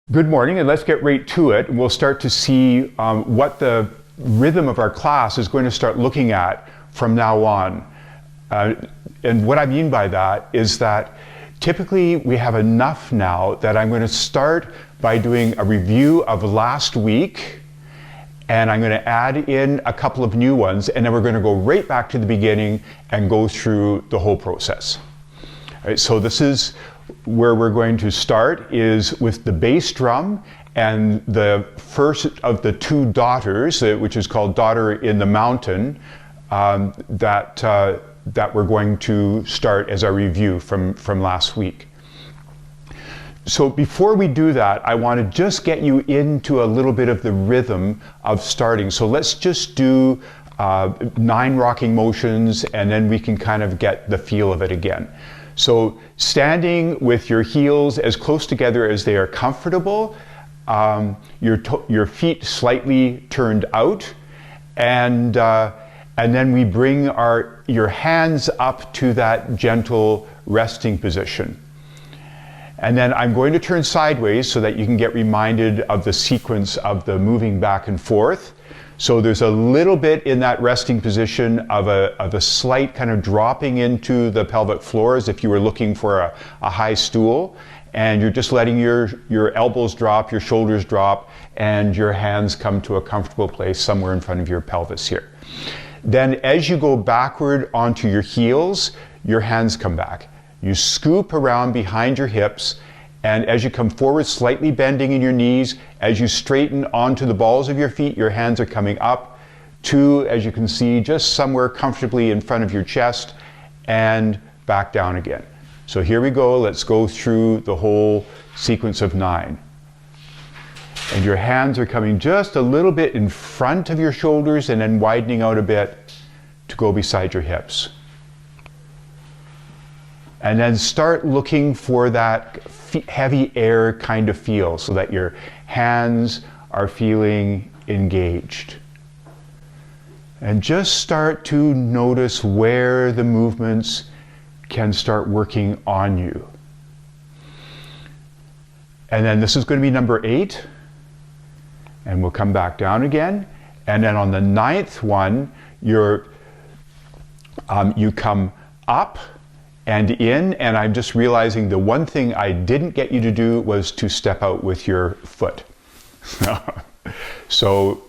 Good morning, and let's get right to it. We'll start to see what the rhythm of our class is going to start looking at from now on. And what I mean by that is that typically we have enough now that I'm going to start by doing a review of last week, and I'm going to add in a couple of new ones, and then we're going to go right back to the beginning and go through the whole process. All right, so this is where we're going to start is with the bass drum and the first of the two daughters, which is called Daughter in the Mountain, that we're going to start as our review from last week. So before we do that, I want to just get you into a little bit of the rhythm of starting. So let's just do 9 rocking motions, and then we can kind of get the feel of it again. So standing with your heels as close together as they are comfortable, your feet slightly turned out, and then we bring your hands up to that gentle resting position. And then I'm going to turn sideways so that you can get reminded of the sequence of the moving back and forth. So there's a little bit in that resting position of a slight kind of dropping into the pelvic floor as if you were looking for a high stool, and you're just letting your elbows drop, your shoulders drop, and your hands come to a comfortable place somewhere in front of your pelvis here. Then as you go backward onto your heels, your hands come back. You scoop around behind your hips, and as you come forward, slightly bending in your knees, as you straighten onto the balls of your feet, your hands are coming up to, as you can see, just somewhere comfortably in front of your chest, and back down again. So here we go. Let's go through the whole sequence of 9. And your hands are coming just a little bit in front of your shoulders and then widening out a bit to go beside your hips. And then start looking for that heavy air kind of feel so that your hands are feeling engaged. And just start to notice where the movements can start working on you. And then this is going to be number 8. And we'll come back down again. And then on the 9th one, you come up and in, and I'm just realizing the one thing I didn't get you to do was to step out with your foot. So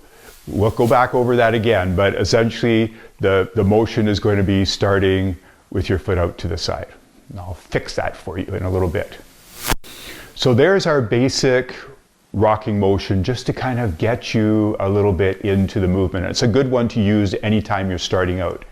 we'll go back over that again, but essentially the motion is going to be starting with your foot out to the side. And I'll fix that for you in a little bit. So there's our basic rocking motion, just to kind of get you a little bit into the movement. It's a good one to use anytime you're starting out.